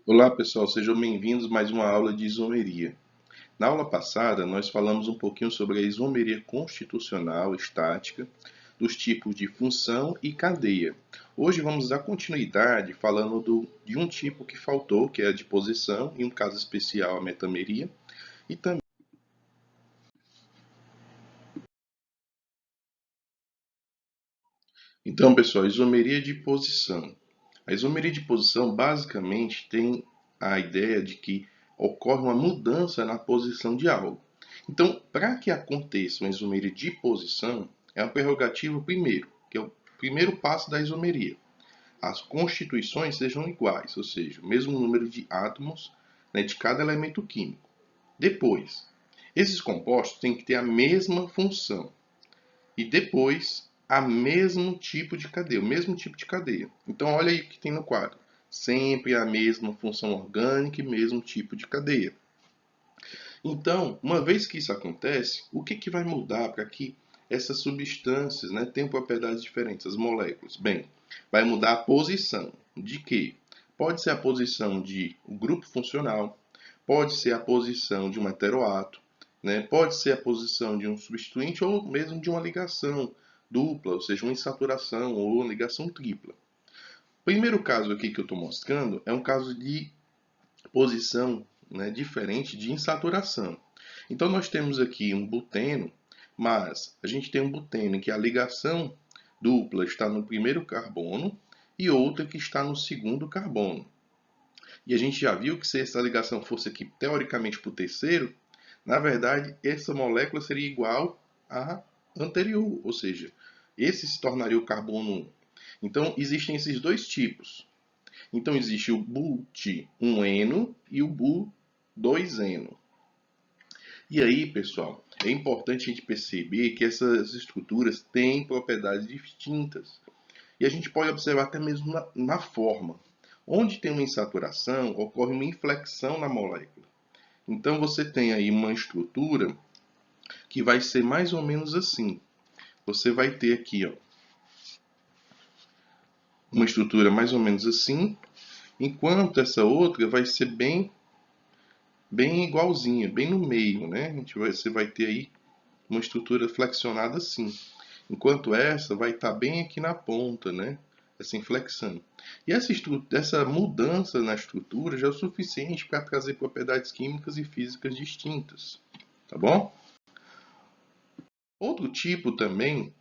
Olá pessoal, sejam bem-vindos a mais uma aula de isomeria. Na aula passada, nós falamos um pouquinho sobre a isomeria constitucional estática, dos tipos de função e cadeia. Hoje vamos dar continuidade falando de um tipo que faltou, que é a de posição, em um caso especial a metameria, e também. Então, pessoal, isomeria de posição. A isomeria de posição basicamente tem a ideia de que ocorre uma mudança na posição de algo. Então, para que aconteça uma isomeria de posição, é uma prerrogativa primeiro, que é o primeiro passo da isomeria. As constituições sejam iguais, ou seja, o mesmo número de átomos, né, de cada elemento químico. Depois, esses compostos têm que ter a mesma função. E depois, a mesmo tipo de cadeia, o mesmo tipo de cadeia. Então, olha aí o que tem no quadro. Sempre a mesma função orgânica e mesmo tipo de cadeia. Então, uma vez que isso acontece, o que vai mudar para que essas substâncias, né, tenham propriedades diferentes, as moléculas? Bem, vai mudar a posição. De quê? Pode ser a posição de um grupo funcional, pode ser a posição de um heteroátomo, né, pode ser a posição de um substituinte ou mesmo de uma ligação dupla, ou seja, uma insaturação ou uma ligação tripla. O primeiro caso aqui que eu estou mostrando é um caso de posição, né, diferente de insaturação. Então nós temos aqui um buteno, mas a gente tem um buteno em que a ligação dupla está no primeiro carbono e outra que está no segundo carbono. E a gente já viu que se essa ligação fosse aqui teoricamente para o terceiro, na verdade essa molécula seria igual à anterior, ou seja, esse se tornaria o carbono 1. Então existem esses dois tipos. Então existe o But1-eno e o Bu2-eno. E aí, pessoal, é importante a gente perceber que essas estruturas têm propriedades distintas. E a gente pode observar até mesmo na forma. Onde tem uma insaturação, ocorre uma inflexão na molécula. Então você tem aí uma estrutura que vai ser mais ou menos assim. Você vai ter aqui, ó, uma estrutura mais ou menos assim, enquanto essa outra vai ser bem igualzinha, bem no meio, né? Você vai ter aí uma estrutura flexionada assim, enquanto essa vai estar bem aqui na ponta, né? Essa inflexão. E essa mudança na estrutura já é o suficiente para trazer propriedades químicas e físicas distintas, tá bom? Outro tipo também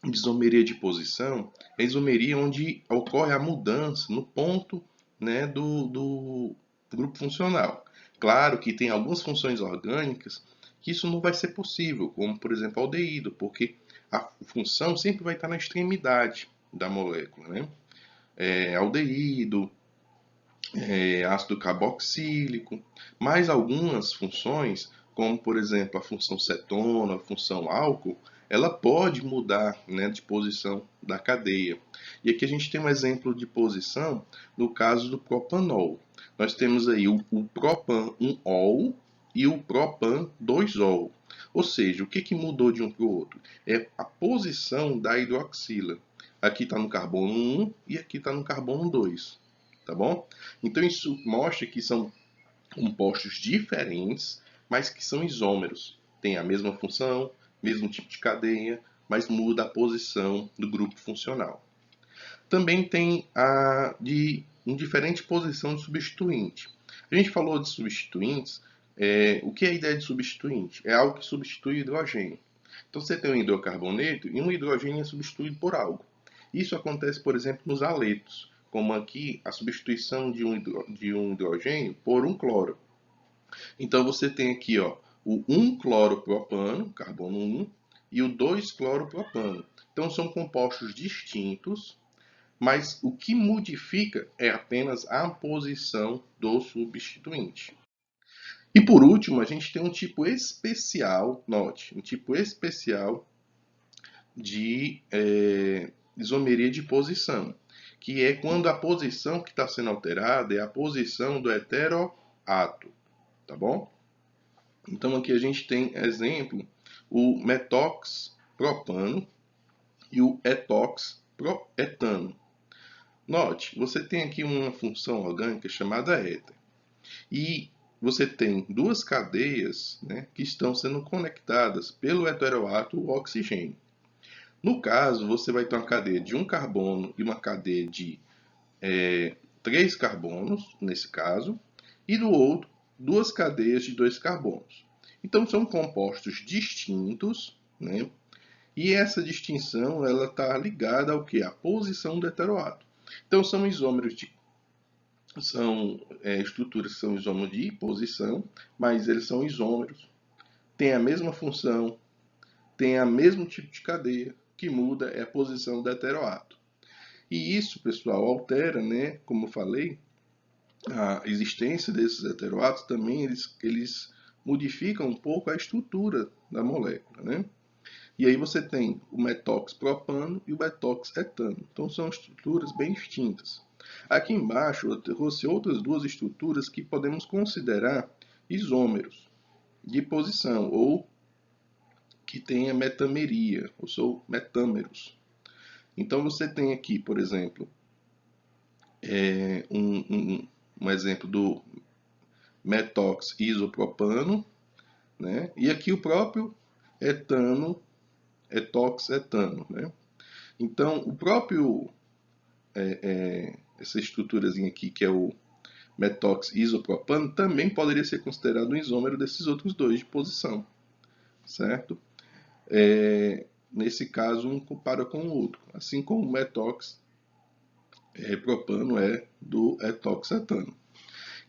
de isomeria de posição é a isomeria onde ocorre a mudança no ponto, né, do grupo funcional. Claro que tem algumas funções orgânicas que isso não vai ser possível, como por exemplo o aldeído, porque a função sempre vai estar na extremidade da molécula, né? Aldeído, ácido carboxílico, mais algumas funções, como por exemplo a função cetona, a função álcool, ela pode mudar, né, de posição da cadeia. E aqui a gente tem um exemplo de posição no caso do propanol. Nós temos aí o propan 1-ol e o propan 2-ol. Ou seja, o que mudou de um para o outro? É a posição da hidroxila. Aqui está no carbono 1 e aqui está no carbono 2. Tá bom? Então isso mostra que são compostos diferentes, mas que são isômeros. Tem a mesma função, mesmo tipo de cadeia, mas muda a posição do grupo funcional. Também tem a de indiferente posição de substituinte. A gente falou de substituintes. O que é a ideia de substituinte? É algo que substitui o hidrogênio. Então você tem um hidrocarboneto e um hidrogênio é substituído por algo. Isso acontece, por exemplo, nos haletos, como aqui a substituição de um hidrogênio por um cloro. Então você tem aqui, ó, o 1-cloropropano, carbono 1, e o 2-cloropropano. Então são compostos distintos, mas o que modifica é apenas a posição do substituinte. E por último, a gente tem um tipo especial, note, um tipo especial de isomeria de posição, que é quando a posição que está sendo alterada é a posição do heteroátomo, tá bom? Então aqui a gente tem exemplo o metoxpropano e o etoxproetano. Note, você tem aqui uma função orgânica chamada éter. E você tem duas cadeias, né, que estão sendo conectadas pelo heteroátomo ao oxigênio. No caso, você vai ter uma cadeia de um carbono e uma cadeia de 3 carbonos, nesse caso, e do outro, duas cadeias de 2 carbonos. Então, são compostos distintos, né? E essa distinção ela está ligada ao que? À posição do heteroátomo. Então, são isômeros de estruturas que são isômeros de posição, mas eles são isômeros, têm a mesma função, têm o mesmo tipo de cadeia, que muda é a posição do heteroátomo. E isso, pessoal, altera, né, como eu falei, a existência desses heteroátomos também, eles modificam um pouco a estrutura da molécula, né? E aí você tem o metox-propano e o metox-etano. Então são estruturas bem distintas. Aqui embaixo eu trouxe outras duas estruturas que podemos considerar isômeros de posição, ou que tenha metameria, ou são metâmeros. Então você tem aqui, por exemplo, um exemplo do metox isopropano, né? E aqui o próprio etano, etox-etano, né? Então, o próprio, essa estruturazinha aqui, que é o metox isopropano, também poderia ser considerado um isômero desses outros dois de posição, certo? Nesse caso, um compara com o outro, assim como o metox propano é do etoxetano.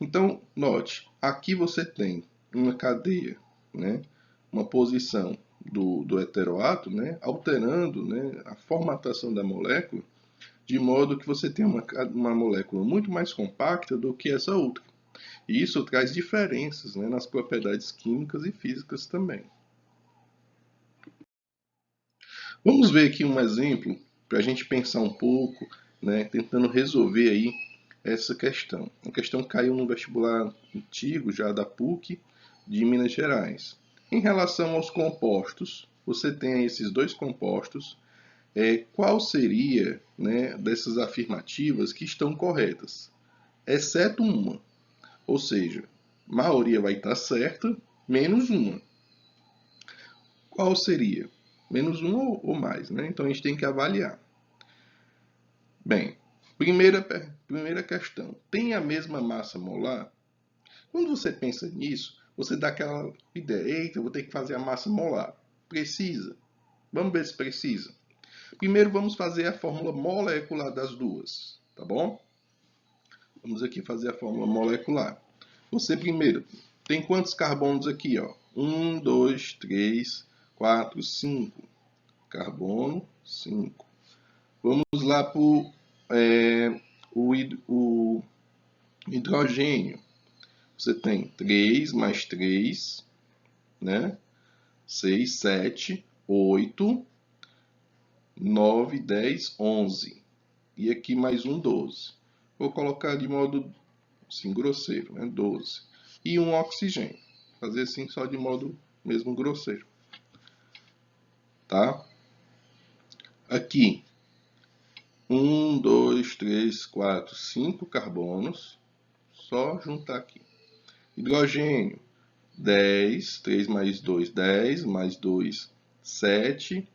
Então, note, aqui você tem uma cadeia, né, uma posição do heteroátomo, né, alterando, né, a formatação da molécula, de modo que você tem uma molécula muito mais compacta do que essa outra. E isso traz diferenças, né, nas propriedades químicas e físicas também. Vamos ver aqui um exemplo para a gente pensar um pouco, né, tentando resolver aí essa questão. A questão caiu no vestibular antigo, já da PUC, de Minas Gerais. Em relação aos compostos, você tem esses dois compostos. Qual seria, né, dessas afirmativas que estão corretas? Exceto uma. Ou seja, a maioria vai estar certa, menos uma. Qual seria? Menos uma ou mais, né? Então a gente tem que avaliar. Bem, primeira questão. Tem a mesma massa molar? Quando você pensa nisso, você dá aquela ideia, eita, eu vou ter que fazer a massa molar. Precisa? Vamos ver se precisa. Primeiro vamos fazer a fórmula molecular das duas, tá bom? Vamos aqui fazer a fórmula molecular. Você primeiro, tem quantos carbonos aqui, ó? 1, 2, 3, 4, 5. Carbono, 5. Vamos lá para o hidrogênio. Você tem 3 mais 3, né? 6, 7, 8, 9, 10, 11. E aqui mais um 12. Vou colocar de modo assim, grosseiro, né? 12. E um oxigênio. Fazer assim só de modo mesmo grosseiro. Tá? Aqui, 1, 2, 3, 4, 5 carbonos. Só juntar aqui. Hidrogênio, 10, 3 mais 2, 10, mais 2, 7,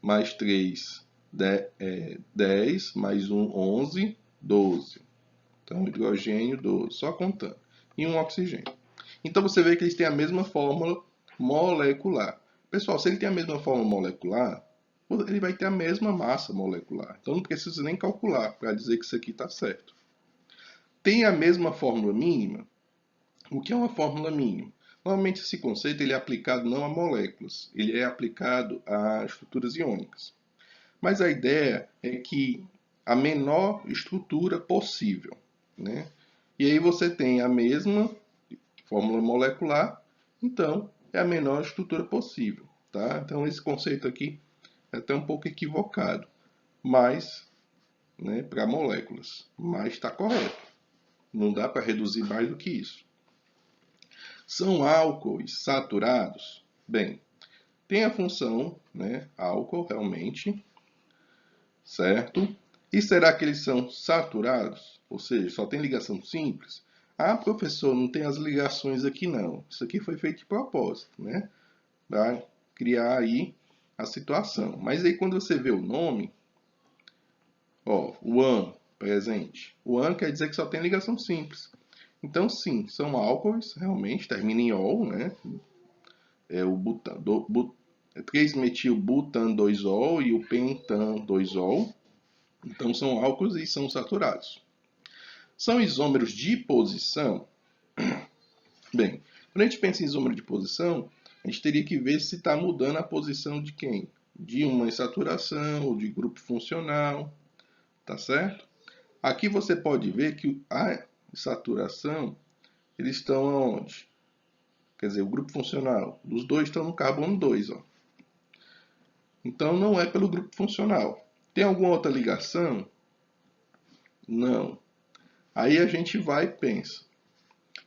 mais 3, 10, mais 1, 11, 12. Então, hidrogênio, 12, só contando. E um oxigênio. Então, você vê que eles têm a mesma fórmula molecular. Pessoal, se ele tem a mesma fórmula molecular, ele vai ter a mesma massa molecular. Então, não precisa nem calcular para dizer que isso aqui está certo. Tem a mesma fórmula mínima? O que é uma fórmula mínima? Normalmente esse conceito ele é aplicado não a moléculas, ele é aplicado a estruturas iônicas. Mas a ideia é que a menor estrutura possível, né? E aí você tem a mesma fórmula molecular, então é a menor estrutura possível, tá? Então esse conceito aqui é até um pouco equivocado, mas, né, para moléculas, mas está correto. Não dá para reduzir mais do que isso. São álcoois saturados? Bem, tem a função, né, álcool realmente, certo? E será que eles são saturados? Ou seja, só tem ligação simples? Ah, professor, não tem as ligações aqui não. Isso aqui foi feito de propósito, né? Para criar aí a situação. Mas aí quando você vê o nome, ó, o an, presente. O an quer dizer que só tem ligação simples. Então, sim, são álcoois, realmente, termina em ol, né? É o 3-metil-butan-2-ol e o pentan-2-ol. Então, são álcoois e são saturados. São isômeros de posição? Bem, quando a gente pensa em isômero de posição, a gente teria que ver se está mudando a posição de quem? De uma insaturação ou de grupo funcional, tá certo? Aqui você pode ver que a saturação, eles estão aonde? Quer dizer, o grupo funcional, os dois estão no carbono 2, ó. Então não é pelo grupo funcional. Tem alguma outra ligação? Não. Aí a gente vai e pensa.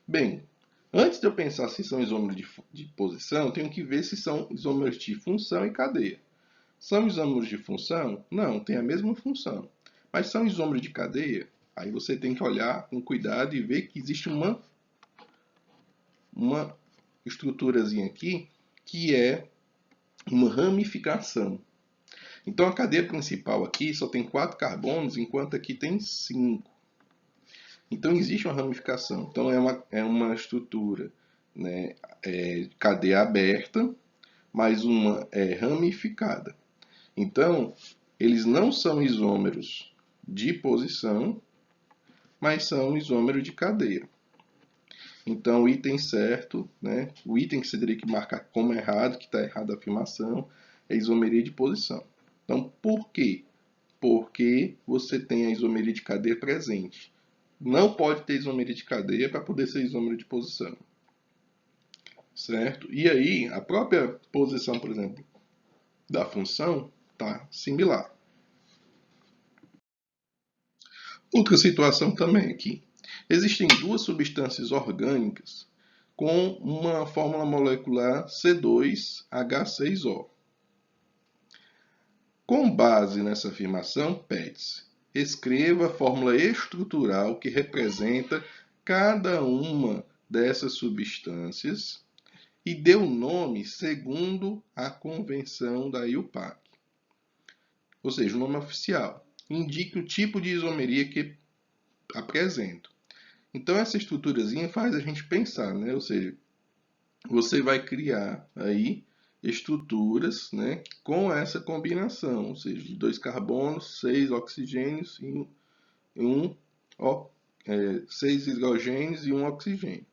Bem, antes de eu pensar se são isômeros de posição, eu tenho que ver se são isômeros de função e cadeia. São isômeros de função? Não, tem a mesma função. Mas são isômeros de cadeia? Aí você tem que olhar com cuidado e ver que existe uma estruturazinha aqui que é uma ramificação. Então a cadeia principal aqui só tem 4 carbonos, enquanto aqui tem 5. Então existe uma ramificação. Então é uma estrutura, né, cadeia aberta, mas uma ramificada. Então eles não são isômeros de posição, mas são isômeros de cadeia. Então o item certo, né, o item que você teria que marcar como errado, que está errada a afirmação, é isomeria de posição. Então por quê? Porque você tem a isomeria de cadeia presente. Não pode ter isomeria de cadeia para poder ser isômero de posição. Certo? E aí, a própria posição, por exemplo, da função está similar. Outra situação também aqui. Existem duas substâncias orgânicas com uma fórmula molecular C2H6O. Com base nessa afirmação, pede-se: escreva a fórmula estrutural que representa cada uma dessas substâncias e dê o nome segundo a convenção da IUPAC. Ou seja, o nome oficial. Indique o tipo de isomeria que apresenta. Então essa estruturazinha faz a gente pensar, né? Ou seja, você vai criar aí estruturas, né, com essa combinação, ou seja, de 2 carbonos, 6 oxigênios e 6 hidrogênios e 1 oxigênio.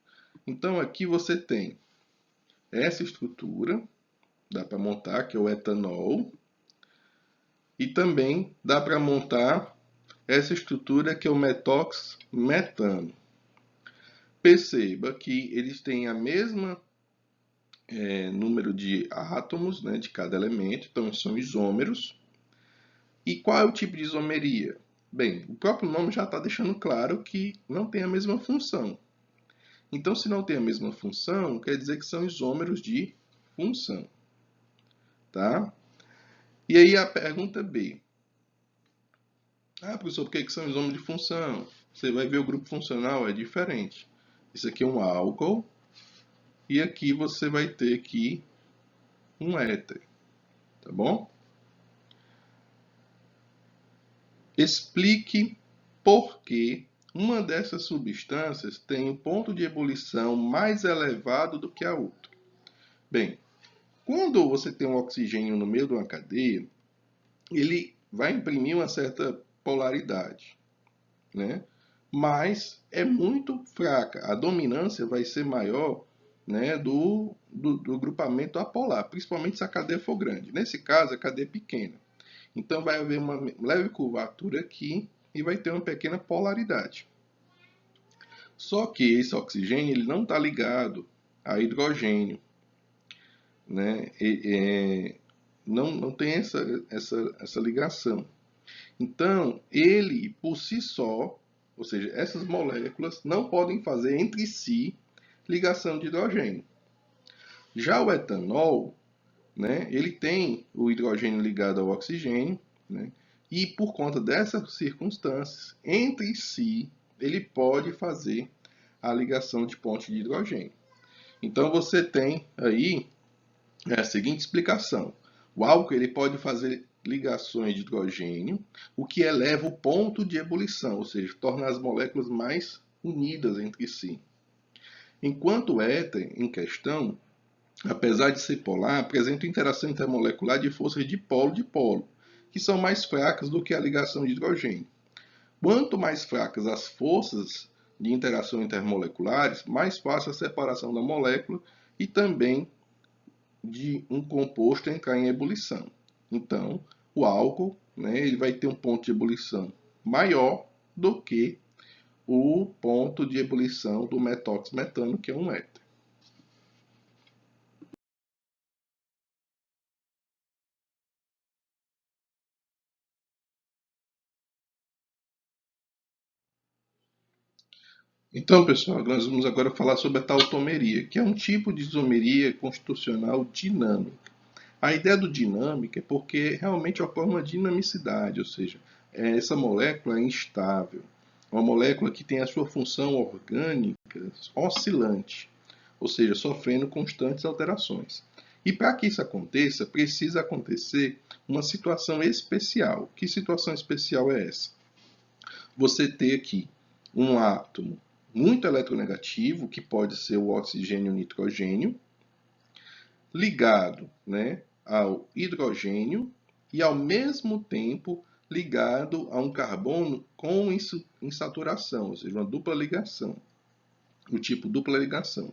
Então aqui você tem essa estrutura, dá para montar, que é o etanol, e também dá para montar essa estrutura que é o metox-metano. Perceba que eles têm a mesma número de átomos, né, de cada elemento, então são isômeros. E qual é o tipo de isomeria? Bem, o próprio nome já está deixando claro que não tem a mesma função. Então, se não tem a mesma função, quer dizer que são isômeros de função. Tá? E aí a pergunta B. Ah, professor, por que são isômeros de função? Você vai ver o grupo funcional, é diferente. Isso aqui é um álcool. E aqui você vai ter aqui um éter. Tá bom? Explique por que uma dessas substâncias tem um ponto de ebulição mais elevado do que a outra. Bem, quando você tem um oxigênio no meio de uma cadeia, ele vai imprimir uma certa polaridade, né? Mas é muito fraca. A dominância vai ser maior, né, do grupamento apolar, principalmente se a cadeia for grande. Nesse caso, a cadeia é pequena. Então vai haver uma leve curvatura aqui e vai ter uma pequena polaridade. Só que esse oxigênio ele não está ligado a hidrogênio, né? Não tem essa ligação. Então, ele por si só, ou seja, essas moléculas não podem fazer entre si ligação de hidrogênio. Já o etanol, né, ele tem o hidrogênio ligado ao oxigênio, né, E por conta dessas circunstâncias, entre si, ele pode fazer a ligação de ponte de hidrogênio. Então você tem aí a seguinte explicação. O álcool ele pode fazer ligações de hidrogênio, o que eleva o ponto de ebulição, ou seja, torna as moléculas mais unidas entre si. Enquanto o éter em questão, apesar de ser polar, apresenta interação intermolecular de forças de polo, que são mais fracas do que a ligação de hidrogênio. Quanto mais fracas as forças de interação intermoleculares, mais fácil a separação da molécula e também de um composto entrar em ebulição. Então, o álcool, né, ele vai ter um ponto de ebulição maior do que o ponto de ebulição do metóximetano, que é um éter. Então, pessoal, nós vamos agora falar sobre a tautomeria, que é um tipo de isomeria constitucional dinâmica. A ideia do dinâmica é porque realmente ocorre uma dinamicidade, ou seja, essa molécula é instável. Uma molécula que tem a sua função orgânica oscilante, ou seja, sofrendo constantes alterações. E para que isso aconteça, precisa acontecer uma situação especial. Que situação especial é essa? Você ter aqui um átomo muito eletronegativo, que pode ser o oxigênio e o nitrogênio, ligado, né, ao hidrogênio e ao mesmo tempo ligado a um carbono com insaturação, ou seja, uma dupla ligação, o tipo dupla ligação.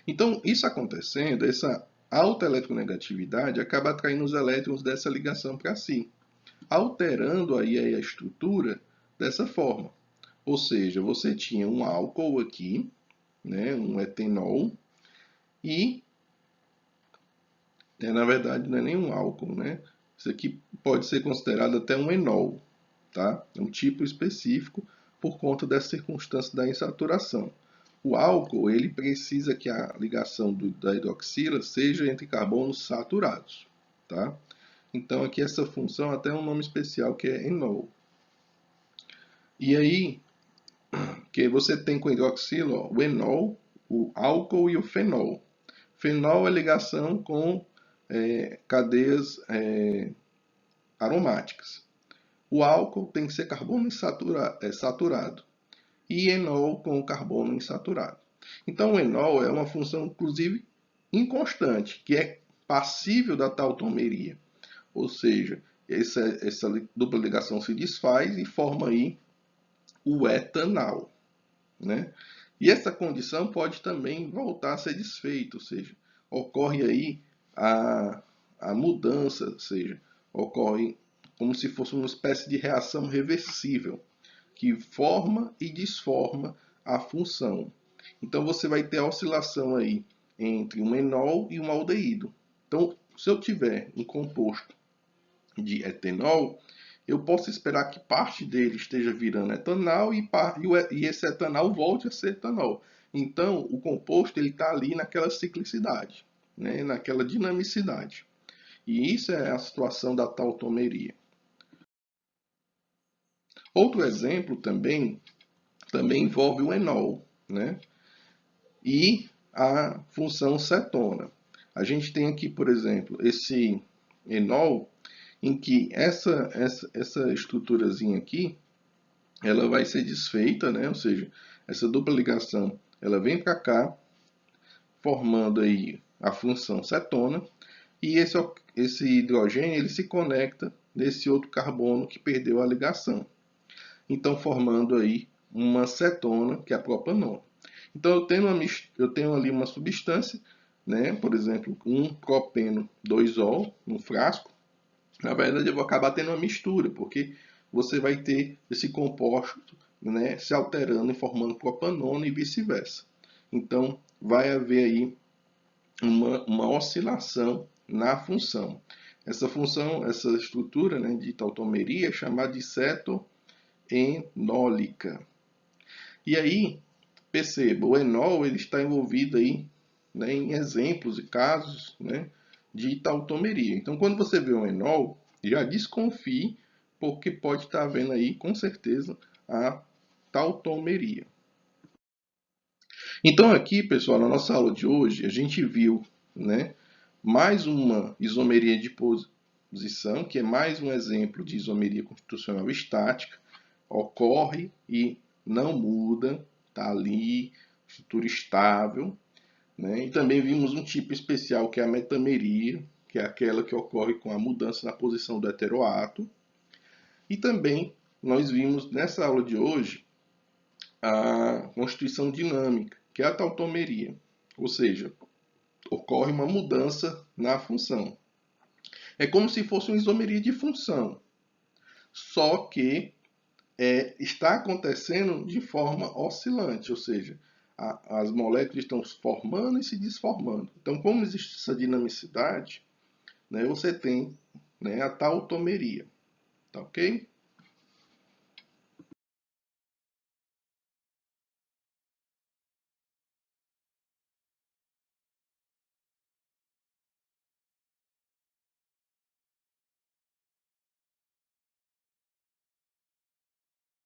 Então, isso acontecendo, essa alta eletronegatividade acaba atraindo os elétrons dessa ligação para si, alterando aí a estrutura dessa forma. Ou seja, você tinha um álcool aqui, né, um etanol, e na verdade não é nenhum álcool, né? Isso aqui pode ser considerado até um enol, tá? É um tipo específico por conta dessa circunstância da insaturação. O álcool, ele precisa que a ligação da hidroxila seja entre carbonos saturados, tá? Então aqui essa função até um nome especial que é enol. E aí, que você tem com hidroxila, ó, o enol, o álcool e o fenol. Fenol é ligação com cadeias aromáticas. O álcool tem que ser carbono saturado e enol com carbono insaturado. Então, o enol é uma função, inclusive, inconstante, que é passível da tautomeria. Ou seja, essa dupla ligação se desfaz e forma aí o etanal, né? E essa condição pode também voltar a ser desfeita, ou seja, ocorre aí a mudança, ou seja, ocorre como se fosse uma espécie de reação reversível, que forma e desforma a função. Então você vai ter a oscilação aí entre um enol e um aldeído. Então, se eu tiver um composto de etanol, eu posso esperar que parte dele esteja virando etanol e esse etanol volte a ser etanol. Então, o composto está ali naquela ciclicidade, né, naquela dinamicidade. E isso é a situação da tautomeria. Outro exemplo também envolve o enol, né, e a função cetona. A gente tem aqui, por exemplo, esse enol, em que essa estruturazinha aqui, ela vai ser desfeita, né? Ou seja, essa dupla ligação, ela vem para cá, formando aí a função cetona, e esse hidrogênio ele se conecta nesse outro carbono que perdeu a ligação. Então, formando aí uma cetona, que é a propanona. Então, eu tenho ali uma substância, né? Por exemplo, um propeno 2-ol, no frasco. Na verdade, eu vou acabar tendo uma mistura, porque você vai ter esse composto, né, se alterando e formando propanona e vice-versa. Então, vai haver aí uma oscilação na função. Essa função, essa estrutura, né, de tautomeria é chamada de cetoenólica. E aí, perceba, o enol ele está envolvido aí, né, em exemplos e casos, né, de tautomeria. Então, quando você vê um enol, já desconfie, porque pode estar havendo aí, com certeza, a tautomeria. Então aqui, pessoal, na nossa aula de hoje, a gente viu, né, mais uma isomeria de posição, que é mais um exemplo de isomeria constitucional estática, ocorre e não muda, está ali, estrutura estável, né? E também vimos um tipo especial que é a metameria, que é aquela que ocorre com a mudança na posição do heteroátomo. E também nós vimos nessa aula de hoje a constituição dinâmica, que é a tautomeria, ou seja, ocorre uma mudança na função. É como se fosse uma isomeria de função, só que está acontecendo de forma oscilante, ou seja, as moléculas estão se formando e se desformando. Então, como existe essa dinamicidade, né, você tem, né, a tautomeria, tá ok?